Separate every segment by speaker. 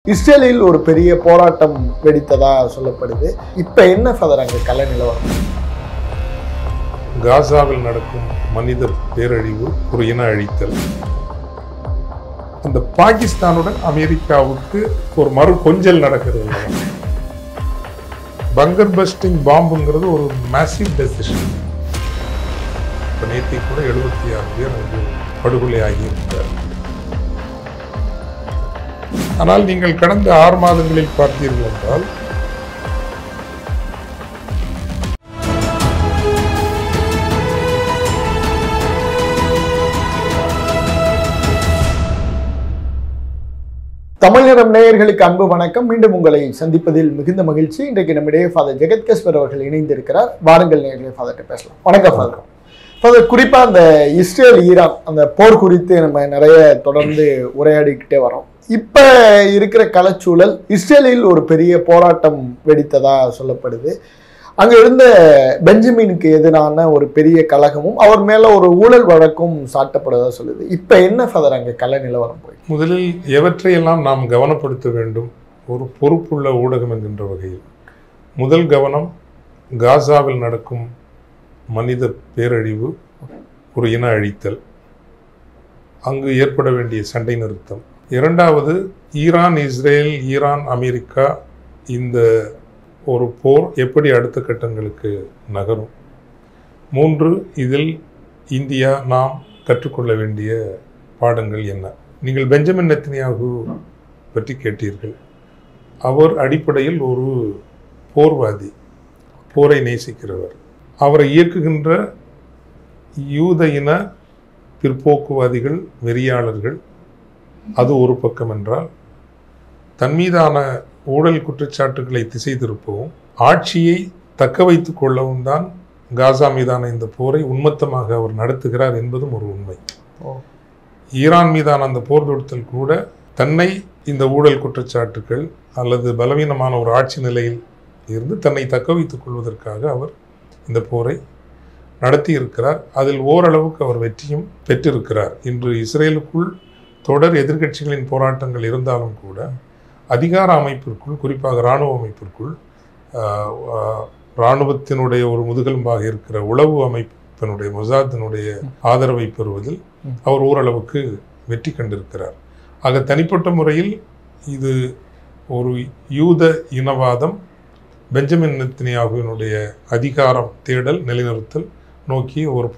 Speaker 1: இஸ்ரேலில் ஒரு பெரிய போராட்டம் வெடித்ததா சொல்லப்படுது. இப்ப என்ன ஃபதர் அங்க கல நிலவரம்?
Speaker 2: காசாவில் நடக்கும் மனித பேரழிவு, ஒரு இன அழித்தல். அந்த பாகிஸ்தானுடன் அமெரிக்காவுக்கு ஒரு மறு கொஞ்சல் நடக்கிறது. பங்கர் பஸ்டிங் பாம்புங்கிறது ஒரு மேசிவ் டெசிஷன். நேற்றை கூட 76 பேர் அங்கு படுகொலை ஆகியிருக்கிறார். ஆனால் நீங்கள் கடந்த 6 மாதங்களில் பார்த்தீர்கள் என்றால்
Speaker 1: தமிழகம் நேயர்களுக்கு அன்பு வணக்கம். மீண்டும் உங்களை சந்திப்பதில் மிகுந்த மகிழ்ச்சி. இன்றைக்கு நம்மிடையே ஃபாதர் ஜெகத்கஸ்வர் அவர்கள் இணைந்திருக்கிறார். வாருங்கள் நேயர்களே, ஃபாதர்கிட்ட பேசலாம். வணக்கம் ஃபாதர். ஃபாதர், குறிப்பா அந்த இஸ்ரேல் ஈரான் அந்த போர் குறித்து நம்ம நிறைய தொடர்ந்து உரையாடிக்கிட்டே வரோம். இப்ப இருக்கிற களச்சூழல், இஸ்ரேலில் ஒரு பெரிய போராட்டம் வெடித்ததா சொல்லப்படுது. அங்க இருந்த பெஞ்சமினுக்கு எதிரான ஒரு பெரிய கலகமும் அவர் மேல ஒரு ஊழல் வழக்கும் சாட்டப்படுவதா சொல்லுது. இப்ப என்ன ஃபாதர் அங்க கல நிலவரம் போய்?
Speaker 2: முதலில் எவற்றையெல்லாம் நாம் கவனப்படுத்த வேண்டும் ஒரு பொறுப்புள்ள ஊடகம் என்கின்ற வகையில் முதல் கவனம் காசாவில் நடக்கும் மனித பேரழிவு, ஒரு இன அழித்தல், அங்கு ஏற்பட வேண்டிய சண்டை நிறுத்தம். இரண்டாவது, ஈரான் இஸ்ரேல், ஈரான் அமெரிக்கா, இந்த ஒரு போர் எப்படி அடுத்த கட்டங்களுக்கு நகரும். 3, இதில் இந்தியா நாம் கற்றுக்கொள்ள வேண்டிய பாடங்கள் என்ன. நீங்கள் பெஞ்சமின் நெத்தன்யாகு பற்றி கேட்டீர்கள். அவர் அடிப்படையில் ஒரு போர்வாதி, போரை நேசிக்கிறவர். அவரை இயக்குகின்ற யூத இன பிற்போக்குவாதிகள், வெறியாளர்கள், அது ஒரு பக்கம் என்றால், தன் மீதான ஊழல் குற்றச்சாட்டுகளை திசை திருப்பவும் ஆட்சியை தக்க வைத்துக் கொள்ளவும் தான் காசா மீதான இந்த போரை உன்மத்தமாக அவர் நடத்துகிறார் என்பதும் ஒரு உண்மை. ஈரான் மீதான அந்த போர் தொடுத்தல் கூட தன்னை இந்த ஊழல் குற்றச்சாட்டுகள் அல்லது பலவீனமான ஒரு ஆட்சி நிலையில் இருந்து தன்னை தக்க வைத்துக் கொள்வதற்காக அவர் இந்த போரை நடத்தி இருக்கிறார். அதில் ஓரளவுக்கு அவர் வெற்றியும் பெற்றிருக்கிறார். இன்று இஸ்ரேலுக்குள் தொடர் எதிர்க்கட்சிகளின் போராட்டங்கள் இருந்தாலும் கூட அதிகார அமைப்பிற்குள், குறிப்பாக இராணுவ அமைப்பிற்குள், இராணுவத்தினுடைய ஒரு முதுகெலும்பாக இருக்கிற உளவு அமைப்பினுடைய மொசாத்தினுடைய ஆதரவை பெறுவதில் அவர் ஓரளவுக்கு வெற்றி கண்டிருக்கிறார். ஆக தனிப்பட்ட முறையில் இது ஒரு யூத இனவாதம், பெஞ்சமின் நெத்தன்யாகுவினுடைய அதிகாரம் தேடல், நிலைநிறுத்தல் நோக்கி ஒரு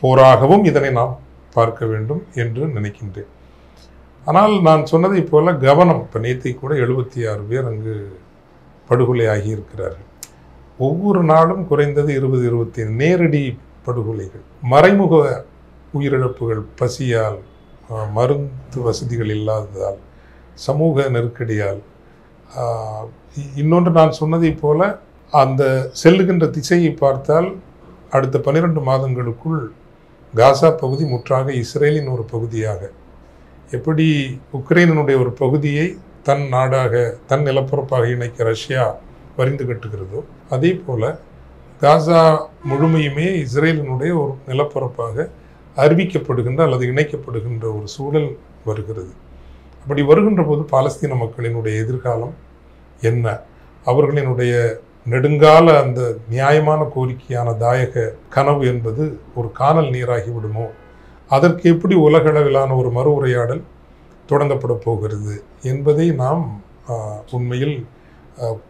Speaker 2: போராகவும் இதனை நாம் பார்க்க வேண்டும் என்று நினைக்கின்றேன். ஆனால் நான் சொன்னதை போல கவனம், இப்போ நேற்றை கூட 76 பேர் அங்கு படுகொலை ஆகியிருக்கிறார்கள். ஒவ்வொரு நாளும் குறைந்தது 20-25 நேரடி படுகொலைகள், மறைமுக உயிரிழப்புகள், பசியால், மருந்து வசதிகள் இல்லாததால், சமூக நெருக்கடியால். இன்னொன்று நான் சொன்னதை போல அந்த செல்லுகின்ற திசையை பார்த்தால் அடுத்த 12 மாதங்களுக்குள் காசா பகுதி முற்றாக இஸ்ரேலின் ஒரு பகுதியாக, எப்படி உக்ரைனுடைய ஒரு பகுதியை தன் நாடாக, தன் நிலப்பரப்பாக இணைக்க ரஷ்யா வரிந்து கட்டுகிறதோ, அதே போல காசா முழுமையுமே இஸ்ரேலினுடைய ஒரு நிலப்பரப்பாக அறிவிக்கப்படுகின்ற அல்லது இணைக்கப்படுகின்ற ஒரு சூழல் வருகிறது. அப்படி வருகின்ற போது பாலஸ்தீன மக்களினுடைய எதிர்காலம் என்ன, அவர்களினுடைய நெடுங்கால அந்த நியாயமான கோரிக்கையான தாயக கனவு என்பது ஒரு காணல் நீராகி விடுமோ, அதற்கு எப்படி உலகளவிலான ஒரு மறு உரையாடல் தொடங்கப்பட போகிறது என்பதை நாம் உண்மையில்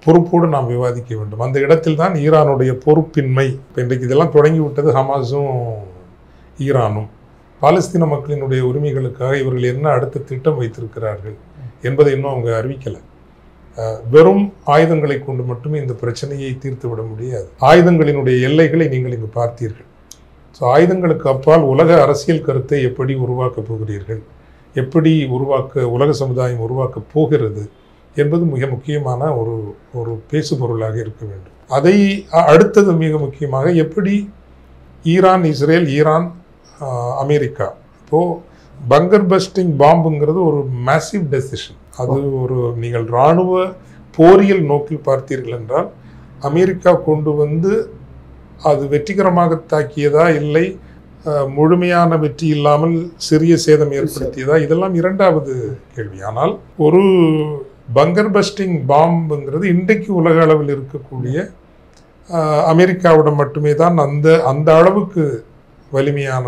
Speaker 2: பொறுப்போடு நாம் விவாதிக்க வேண்டும். அந்த இடத்தில் தான் ஈரானுடைய பொறுப்பின்மை, இன்றைக்கு இதெல்லாம் தொடங்கிவிட்டது ஹமாஸும் ஈரானும், பாலஸ்தீன மக்களினுடைய உரிமைகளுக்காக இவர்கள் என்ன அடுத்த திட்டம் வைத்திருக்கிறார்கள் என்பதை இன்னும் அவங்க அறிவிக்கலை. வெறும் ஆயுதங்களை கொண்டு மட்டுமே இந்த பிரச்சனையை தீர்த்து விட முடியாது. ஆயுதங்களினுடைய எல்லைகளை நீங்கள் இங்கு பார்த்தீர்கள். ஸோ ஆயுதங்களுக்கு அப்பால் உலக அரசியல் கருத்தை எப்படி உருவாக்கப் போகிறீர்கள், எப்படி உலக சமுதாயம் உருவாக்கப் போகிறது என்பது மிக முக்கியமான ஒரு பேசுபொருளாக இருக்க வேண்டும். அதை அடுத்தது மிக முக்கியமாக எப்படி ஈரான் இஸ்ரேல், ஈரான் அமெரிக்கா, இப்போது பங்கர் பஸ்டிங் பாம்புங்கிறது ஒரு மேசிவ் டெசிஷன். அது ஒரு, நீங்கள் இராணுவ போரியல் நோக்கில் பார்த்தீர்கள் என்றால் அமெரிக்கா கொண்டு வந்து அது வெற்றிகரமாக தாக்கியதா இல்லை முழுமையான வெற்றி இல்லாமல் சிறிய சேதம் ஏற்படுத்தியதா, இதெல்லாம் இரண்டாவது கேள்வி. ஆனால் ஒரு பங்கர் பஸ்டிங் பாம்புங்கிறது இன்றைக்கு உலக அளவில் இருக்கக்கூடிய அமெரிக்காவிடம் மட்டுமே தான் அந்த அளவுக்கு வலிமையான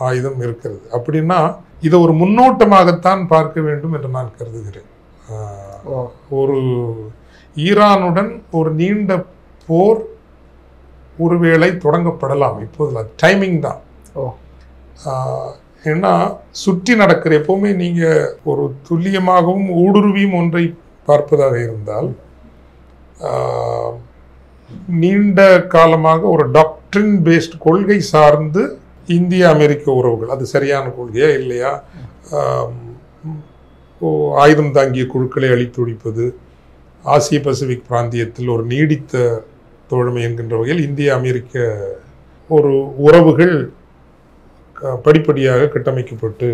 Speaker 2: ஆயுதம் இருக்கிறது. அப்படின்னா இதை ஒரு முன்னோட்டமாகத்தான் பார்க்க வேண்டும் என்று நான் கருதுகிறேன். ஒரு ஈரானுடன் ஒரு நீண்ட போர் ஒருவேளை தொடங்கப்படலாம். இப்போது டைமிங் தான். ஏன்னா சுற்றி நடக்கிற, எப்போவுமே நீங்கள் ஒரு துல்லியமாகவும் ஊடுருவியும் ஒன்றை பார்ப்பதாக இருந்தால், நீண்ட காலமாக ஒரு டாக்ட்ரின் பேஸ்ட் கொள்கை சார்ந்து இந்திய அமெரிக்க உறவுகள், அது சரியான கொள்கையா இல்லையா, ஆயுதம் தாங்கிய குழுக்களை அழித்தொழிப்பது, ஆசிய பசிபிக் பிராந்தியத்தில் ஒரு நீடித்த தோழமை என்கின்ற வகையில் இந்திய அமெரிக்க ஒரு உறவுகள் படிப்படியாக கட்டமைக்கப்பட்டு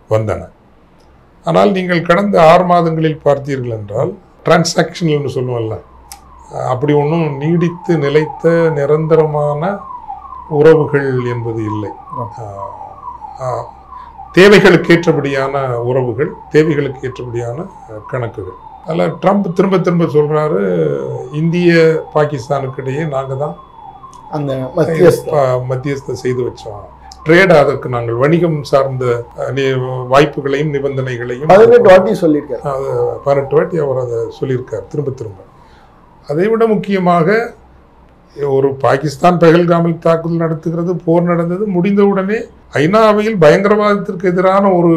Speaker 2: வந்தன. ஆனால் நீங்கள் கடந்த 6 மாதங்களில் பார்த்தீர்கள் என்றால், டிரான்சாக்ஷனல்னு சொல்லுவோம்ல, அப்படி ஒன்றும் நீடித்து நிலைத்த நிரந்தரமான உறவுகள் என்பது இல்லை. தேவைகளுக்கு ஏற்றபடியான உறவுகள், தேவைகளுக்கு ஏற்றபடியான கணக்குகள். அதில் ட்ரம்ப் திரும்ப திரும்ப சொல்கிறாரு, இந்திய பாகிஸ்தானுக்கு இடையே நாங்கள் தான்
Speaker 1: அந்த
Speaker 2: மத்தியஸ்தை செய்து வச்சோம். ட்ரேட், அதற்கு நாங்கள் வணிகம் சார்ந்த வாய்ப்புகளையும் நிபந்தனைகளையும்
Speaker 1: 18 வாட்டி சொல்லியிருக்காரு.
Speaker 2: 18 வாட்டி அவர் அதை சொல்லியிருக்கார் திரும்ப திரும்ப. அதை விட முக்கியமாக ஒரு பாகிஸ்தான் பெஹல்காமில் தாக்குதல் நடத்துகிறது, போர் நடந்தது, முடிந்தவுடனே ஐநாவையில் பயங்கரவாதத்திற்கு எதிரான ஒரு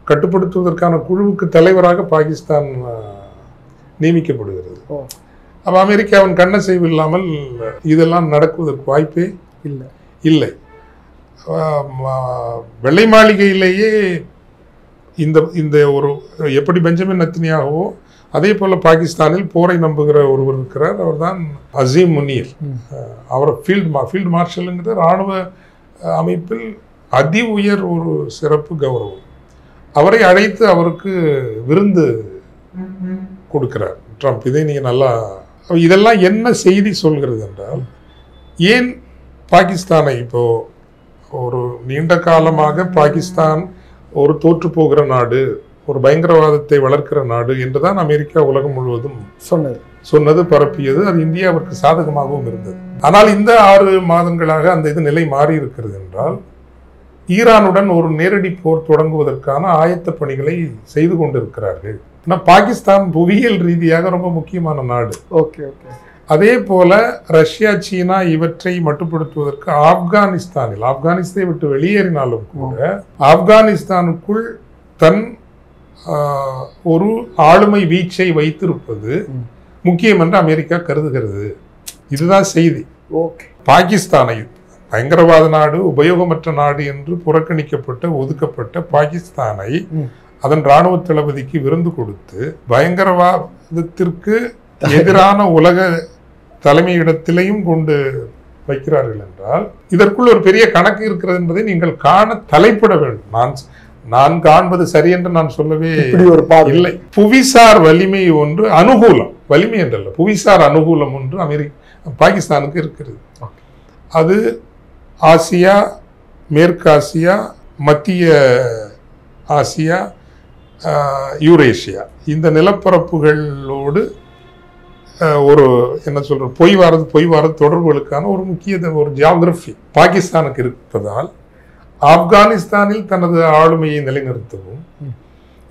Speaker 2: கட்டுப்படுத்துவதற்கான குழுவுக்கு தலைவராக பாகிஸ்தான் நியமிக்கப்படுகிறது. அப்போ அமெரிக்காவின் கண்ணசைவு இல்லாமல் இதெல்லாம் நடக்குவதற்கு வாய்ப்பே இல்லை. வெள்ளை மாளிகையிலேயே இந்த ஒரு எப்படி பெஞ்சமின் நெத்தன்யாஹூவோ அதே போல பாகிஸ்தானில் போரை நம்புகிற ஒருவர் இருக்கிறார். அவர் தான் அசீம் முனீர். அவர் ஃபீல்டு மார்ஷலுங்கிற இராணுவ அமைப்பில் அதி உயர் ஒரு சிறப்பு கௌரவம். அவரை அழைத்து அவருக்கு விருந்து கொடுக்கிறார் ட்ரம்ப். இதை நீங்கள் நல்லா, இதெல்லாம் என்ன செய்தி சொல்கிறது என்றால், ஏன் பாகிஸ்தானை இப்போ ஒரு நீண்ட காலமாக பாகிஸ்தான் ஒரு தோற்று போகிற நாடு, ஒரு பயங்கரவாதத்தை வளர்க்கிற நாடு என்றுதான் அமெரிக்கா உலகம் முழுவதும் சொன்னது, பரப்பியது. அது இந்தியாவிற்கு சாதகமாகவும் இருந்தது. ஆனால் இந்த 6 மாதங்களாக அந்த இது நிலை மாறி இருக்கிறது என்றால், ஈரானுடன் ஒரு நேரடி போர் தொடங்குவதற்கான ஆயத்த பணிகளை செய்து கொண்டிருக்கிறார்கள். ஆனால் பாகிஸ்தான் புவியியல் ரீதியாக ரொம்ப முக்கியமான நாடு. அதே போல ரஷ்யா, சீனா இவற்றை மட்டுப்படுத்துவதற்கு ஆப்கானிஸ்தானை விட்டு வெளியேறினாலும் கூட ஆப்கானிஸ்தானுக்குள் தன் ஒரு ஆளுமை வீச்சை வைத்திருப்பது முக்கியம் என்று அமெரிக்கா கருதுகிறது. இதுதான் செய்தி. பாகிஸ்தானை பயங்கரவாத நாடு, உபயோகமற்ற நாடு என்று புறக்கணிக்கப்பட்ட, ஒதுக்கப்பட்ட பாகிஸ்தானை அதன் இராணுவ தளபதிக்கு விருந்து கொடுத்து பயங்கரவாதத்திற்கு எதிரான உலக தலைமையிடத்திலையும் கொண்டு வைக்கிறார்கள் என்றால், இதற்குள் ஒரு பெரிய கணக்கு இருக்கிறது என்பதை நீங்கள் காண தலைப்பட வேண்டும். நான் காண்பது சரி என்று நான் சொல்லவே இல்லை. புவிசார் வலிமை ஒன்று, அனுகூலம், வலிமை என்றல்ல, புவிசார் அனுகூலம் ஒன்று பாகிஸ்தானுக்கு இருக்கிறது. அது ஆசியா, மேற்காசியா, மத்திய ஆசியா, யூரேஷியா, இந்த நிலப்பரப்புகளோடு ஒரு என்ன சொல்ற பொய் வாரது தொடர்புகளுக்கான ஒரு முக்கிய ஒரு ஜியாகிரபி பாகிஸ்தானுக்கு இருப்பதால், ஆப்கானிஸ்தானில் தனது ஆளுமையை நிலைநிறுத்தவும்,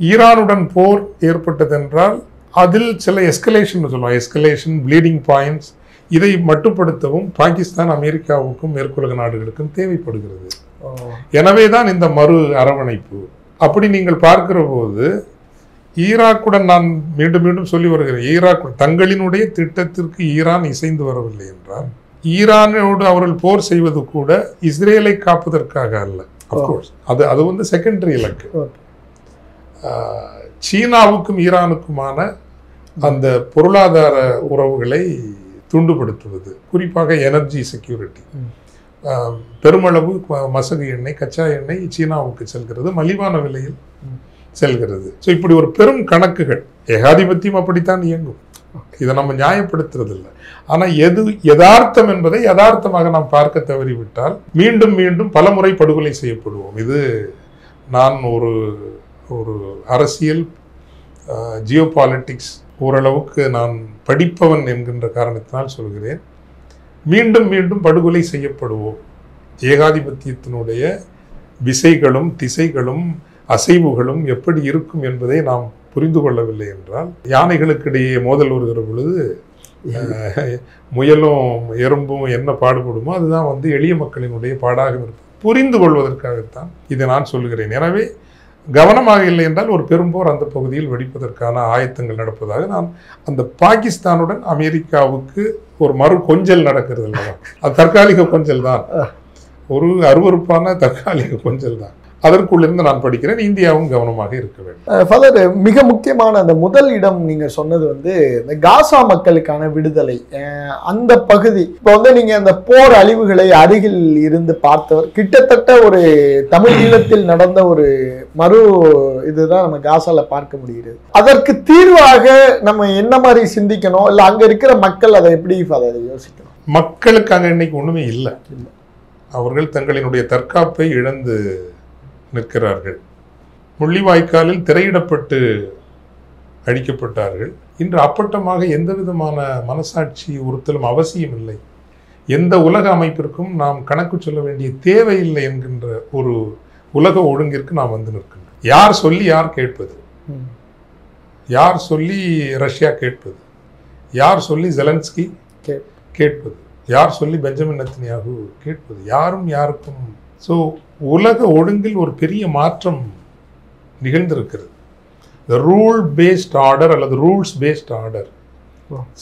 Speaker 2: ஈரானுடன் போர் ஏற்பட்டதென்றால் அதில் சில எஸ்கலேஷன் ப்ளீடிங் பாயிண்ட்ஸ், இதை மட்டுப்படுத்தவும் பாகிஸ்தான் அமெரிக்காவுக்கும் மேற்குலக நாடுகளுக்கும் தேவைப்படுகிறது. எனவே தான் இந்த மறு அரவணைப்பு. அப்படி நீங்கள் பார்க்கிற போது, ஈராக்குடன் நான் மீண்டும் மீண்டும் சொல்லி வருகிறேன், ஈராக் தங்களினுடைய திட்டத்திற்கு ஈரான் இசைந்து வரவில்லை என்றால், ஈரானோடு அவர்கள் போர் செய்வது கூட இஸ்ரேலை காப்பதற்காக அல்ல. அப்கோர்ஸ் அது வந்து செகண்டரி இலக்கு. சீனாவுக்கும் ஈரானுக்குமான அந்த பொருளாதார உறவுகளை துண்டுபடுத்துவது, குறிப்பாக எனர்ஜி செக்யூரிட்டி. பெருமளவு மசகு எண்ணெய், கச்சா எண்ணெய் சீனாவுக்கு செல்கிறது, மலிவான விலையில் செல்கிறது. ஸோ இப்படி ஒரு பெரும் கணக்குகள், ஏகாதிபத்தியம் அப்படித்தான் இயங்கும். இதை நம்ம நியாயப்படுத்துறது இல்லை. ஆனால் எது யதார்த்தம் என்பதை யதார்த்தமாக நாம் பார்க்க தவறிவிட்டால் மீண்டும் மீண்டும் பலமுறை படுகொலை செய்யப்படுவோம். இது நான் ஒரு ஒரு அரசியல் ஜியோ பாலிட்டிக்ஸ் ஓரளவுக்கு நான் படிப்பவன் என்கின்ற காரணத்தினால் சொல்கிறேன். மீண்டும் மீண்டும் படுகொலை செய்யப்படுவோம். ஏகாதிபத்தியத்தினுடைய விசைகளும் திசைகளும் அசைவுகளும் எப்படி இருக்கும் என்பதை நாம் புரிந்து கொள்ளவில்லை என்றால், யானைகளுக்கிடையே மோதல் வருகிற பொழுது முயலும் எறும்பும் என்ன பாடுபடுமோ அதுதான் எளிய மக்களினுடைய பாடாக இருக்கும். புரிந்து கொள்வதற்காகத்தான் இதை நான் சொல்கிறேன். எனவே கவனமாக இல்லை என்றால் ஒரு பெரும்போர் அந்த பகுதியில் வெடிப்பதற்கான ஆயத்தங்கள் நடப்பதாக நான் அந்த பாகிஸ்தானுடன் அமெரிக்காவுக்கு ஒரு மறு கொஞ்சல் நடக்கிறது இல்லையா, அது தற்காலிக கொஞ்சல் தான், ஒரு அருவருப்பான தற்காலிக கொஞ்சல் தான். அதற்குள்ளிருந்து நான் படிக்கிறேன். இந்தியாவும் கவனமாக இருக்க வேண்டும்.
Speaker 1: ஃபாதர், மிக முக்கியமான அந்த முதல் இடம் நீங்க சொன்னது இந்த காசா மக்களுக்கான விடுதலை. அந்த பகுதி இப்போ நீங்க அந்த போர் அழிவுகளை அருகில் இருந்து பார்த்தவர், கிட்டத்தட்ட ஒரு தமிழ் ஈழத்தில் நடந்த ஒரு மறு இதுதான் நம்ம காசால பார்க்க முடிகிறது. அதற்கு தீர்வாக நம்ம என்ன மாதிரி சிந்திக்கணும், இல்ல அங்க இருக்கிற மக்கள் அதை எப்படி ஃபாதர் யோசிக்கணும்?
Speaker 2: மக்களுக்கு அங்க இன்னைக்கு ஒண்ணுமே இல்லை. அவர்கள் தங்களினுடைய தற்காப்பை இழந்து நிற்கிறார்கள். முள்ளிவாய்க்காலில் திரையிடப்பட்டு அழிக்கப்பட்டார்கள். இன்று அப்பட்டமாக எந்த விதமான மனசாட்சி உறுத்தலும் அவசியம் இல்லை. எந்த உலக அமைப்பிற்கும் நாம் கணக்கு சொல்ல வேண்டிய தேவையில்லை என்கின்ற ஒரு உலக ஒழுங்கிற்கு நாம் நிற்கின்றோம். யார் சொல்லி யார் கேட்பது? யார் சொல்லி ரஷ்யா கேட்பது? யார் சொல்லி ஜெலன்ஸ்கி கேட்பது? யார் சொல்லி பெஞ்சமின் நெத்தன்யாகு கேட்பது? யாரும் யாருக்கும். ஸோ உலக ஒழுங்கில் ஒரு பெரிய மாற்றம் நிகழ்ந்திருக்கிறது. ரூல் பேஸ்ட் ஆர்டர் அல்லது ரூல்ஸ் பேஸ்ட் ஆர்டர்.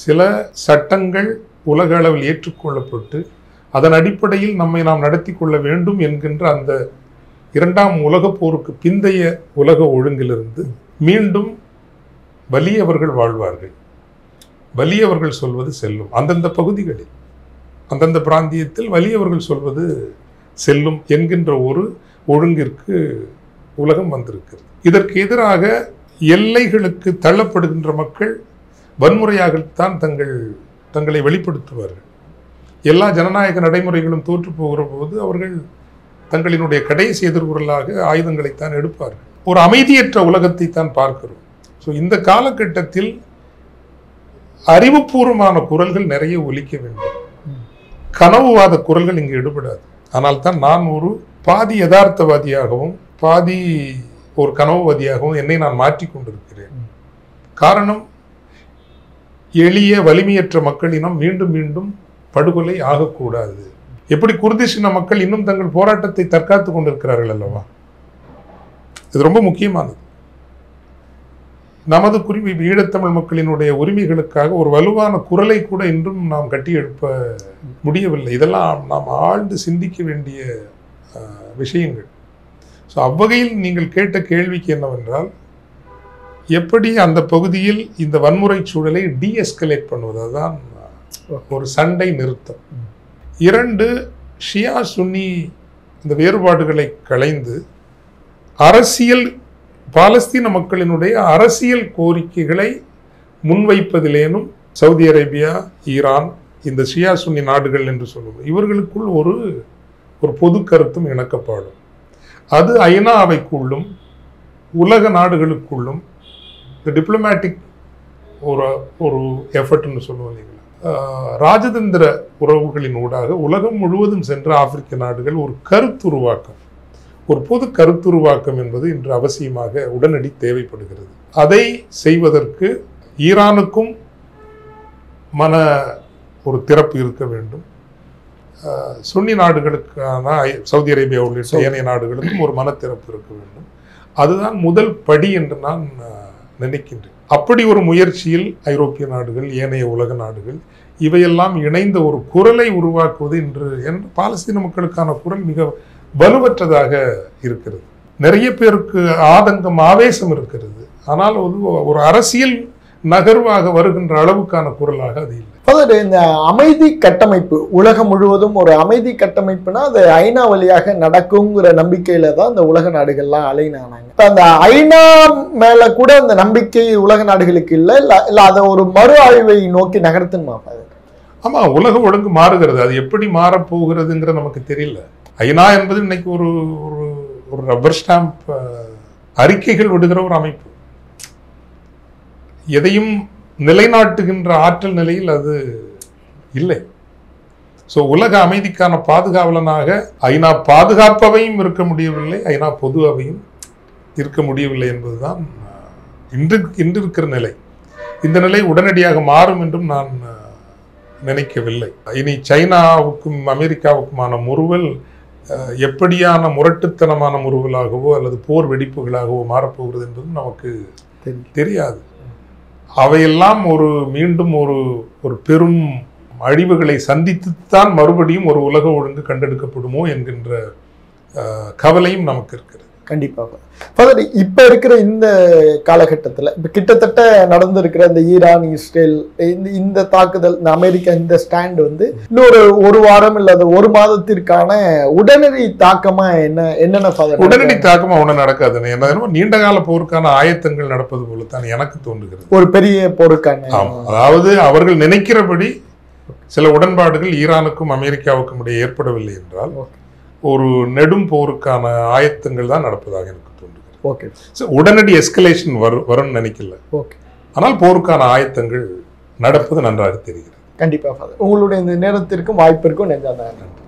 Speaker 2: சில சட்டங்கள் உலக அளவில் ஏற்றுக்கொள்ளப்பட்டு அதன் அடிப்படையில் நாம் நடத்தி கொள்ள வேண்டும் என்கின்ற அந்த இரண்டாம் உலகப் போருக்கு பிந்தைய உலக ஒழுங்கிலிருந்து மீண்டும் வலியவர்கள் வாழ்வார்கள். வலியவர்கள் சொல்வது செல்லும். அந்தந்த பகுதிகளில் அந்தந்த பிராந்தியத்தில் வலியவர்கள் சொல்வது செல்லும் என்கின்ற ஒரு ஒழுங்கிற்கு உலகம் வந்திருக்கிறது. இதற்கு எதிராக எல்லைகளுக்கு தள்ளப்படுகின்ற மக்கள் வன்முறையாகத்தான் தங்களை வெளிப்படுத்துவார்கள். எல்லா ஜனநாயக நடைமுறைகளும் தோற்று போகிற போது அவர்கள் தங்களினுடைய கடைசி எதிர்குரலாக ஆயுதங்களைத்தான் எடுப்பார்கள். ஒரு அமைதியற்ற உலகத்தை தான் பார்க்கிறோம். ஸோ இந்த காலகட்டத்தில் அறிவுபூர்வமான குரல்கள் நிறைய ஒலிக்க வேண்டும். கனவுவாத குரல்கள் இங்கு எடுபடாது. ஆனால் தான் நான் ஒரு பாதி யதார்த்தவாதியாகவும் பாதி ஒரு கனவுவாதியாகவும் என்னை நான் மாற்றிக்கொண்டிருக்கிறேன். காரணம், எளிய வலிமையற்ற மக்களினம் மீண்டும் மீண்டும் படுகொலை ஆகக்கூடாது. எப்படி குர்திஷின மக்கள் இன்னும் தங்கள் போராட்டத்தை தற்காத்து கொண்டிருக்கிறார்கள் அல்லவா? இது ரொம்ப முக்கியமானது. நமது குறிப்பு ஈழத்தமிழ் மக்களினுடைய உரிமைகளுக்காக ஒரு வலுவான குரலை கூட இன்றும் நாம் கட்டி எழுப்ப முடியவில்லை. இதெல்லாம் நாம் ஆழ்ந்து சிந்திக்க வேண்டிய விஷயங்கள். ஸோ அவ்வகையில் நீங்கள் கேட்ட கேள்விக்கு என்னவென்றால், எப்படி அந்த பகுதியில் இந்த வன்முறை சூழலை டீஎஸ்கலேட் பண்ணுவது, அதுதான் ஒரு சண்டை நிறுத்தம். 2, ஷியா சுன்னி இந்த வேறுபாடுகளை களைந்து அரசியல் பாலஸ்தீன மக்களினுடைய அரசியல் கோரிக்கைகளை முன்வைப்பதிலேனும் சவுதி அரேபியா, ஈரான், இந்த ஷியா சுன்னி நாடுகள் என்று சொல்லுவோம், இவர்களுக்குள் ஒரு பொது கருத்தும் இணக்கப்பாடும். அது ஐநாவைக்குள்ளும் உலக நாடுகளுக்குள்ளும் இந்த டிப்ளமேட்டிக் ஒரு எஃபர்ட்னு சொல்லுவோம் இல்லைங்களா, ராஜதந்திர உறவுகளின் ஊடாக உலகம் முழுவதும் சென்ற ஆப்பிரிக்க நாடுகள் ஒரு கருத்துருவாக்கம், ஒரு பொது கருத்துருவாக்கம் என்பது இன்று அவசியமாக உடனடி தேவைப்படுகிறது. அதை செய்வதற்கு ஈரானுக்கும் ஒரு திறப்பு இருக்க வேண்டும். சுன்னி நாடுகளுக்கான சவுதி அரேபியா உள்ளிட்ட ஏனைய நாடுகளுக்கும் ஒரு மனத்திறப்பு இருக்க வேண்டும். அதுதான் முதல் படி என்று நான் நினைக்கின்றேன். அப்படி ஒரு முயற்சியில் ஐரோப்பிய நாடுகள், ஏனைய உலக நாடுகள் இவையெல்லாம் இணைந்த ஒரு குரலை உருவாக்குவது இன்று பாலஸ்தீன மக்களுக்கான குரல் மிக வலுவற்றதாக இருக்கிறது. நிறைய பேருக்கு ஆதங்கம், ஆவேசம் இருக்கிறது. ஆனால் ஒரு அரசியல் நகர்வாக வருகின்ற அளவுக்கான குரலாக அது இல்லை.
Speaker 1: ஃபாதர், இந்த அமைதி கட்டமைப்பு உலகம் முழுவதும் ஒரு அமைதி கட்டமைப்புனா அது ஐநா வழியாக நடக்குங்கிற நம்பிக்கையில தான் இந்த உலக நாடுகள்லாம் அலைனானாங்க. அந்த ஐநா மேல கூட அந்த நம்பிக்கை உலக நாடுகளுக்கு இல்லை, இல்ல அதை ஒரு மறு ஆய்வை நோக்கி நகர்த்துமா ஃபாதர்?
Speaker 2: ஆமா, உலக ஒழுங்கு மாறுகிறது. அது எப்படி மாறப்போகிறதுங்கிற நமக்கு தெரியல. ஐநா என்பது இன்னைக்கு ஒரு ஒரு ரப்பர் ஸ்டாம்ப் அறிக்கைகள் விடுகிற ஒரு அமைப்பு. எதையும் நிலைநாட்டுகின்ற ஆற்றல் நிலையில் அது இல்லை. ஸோ உலக அமைதிக்கான பாதுகாவலனாக ஐநா பாதுகாப்பவையும் இருக்க முடியவில்லை, ஐநா பொது அவையும் இருக்க முடியவில்லை என்பதுதான் இன்று இருக்கிற நிலை. இந்த நிலை உடனடியாக மாறும் என்றும் நான் நினைக்கவில்லை. இனி சைனாவுக்கும் அமெரிக்காவுக்குமான முறுவல் எப்படியான முரட்டுத்தனமான முறுவலாகவோ அல்லது போர் வெடிப்புகளாகவோ மாறப்போகிறது என்பதும் நமக்கு தெரியாது. அவையெல்லாம் மீண்டும் ஒரு பெரும் அழிவுகளை சந்தித்துத்தான் மறுபடியும் ஒரு உலக ஒழுங்கு கண்டெடுக்கப்படுமோ என்கின்ற கவலையும் நமக்கு இருக்கிறது.
Speaker 1: கண்டிப்பாக ஃபாதர், இப்ப இருக்கிற இந்த காலகட்டத்தில் இப்ப கிட்டத்தட்ட நடந்திருக்கிற இந்த ஈரான் இஸ்ரேல் இந்த தாக்குதல், இந்த அமெரிக்கா இந்த ஸ்டாண்ட் இன்னொரு ஒரு வாரம் இல்லாத ஒரு மாதத்திற்கான உடனடி தாக்கமா என்னென்ன ஃபாதர்?
Speaker 2: உடனடி தாக்கமா ஒண்ணு நடக்காது. என்ன நீண்ட கால போருக்கான ஆயத்தங்கள் நடப்பது போலத்தான் எனக்கு தோன்றுகிறது.
Speaker 1: ஒரு பெரிய போருக்கான,
Speaker 2: அதாவது அவர்கள் நினைக்கிறபடி சில உடன்பாடுகள் ஈரானுக்கும் அமெரிக்காவுக்கும் இடையே ஏற்படவில்லை என்றால் ஒரு நெடும் போருக்கான ஆயத்தங்கள் தான் நடப்பதாக எனக்கு தோன்றுகிறது. உடனடி எஸ்கலேஷன் வரும்னு நினைக்கல, ஆனால் போருக்கான ஆயத்தங்கள் நடப்பது நன்றாக தெரிகிறது.
Speaker 1: கண்டிப்பா ஃபாதர், உங்களுடைய இந்த நேரத்திற்கும் வாய்ப்பிற்கும் நன்றி.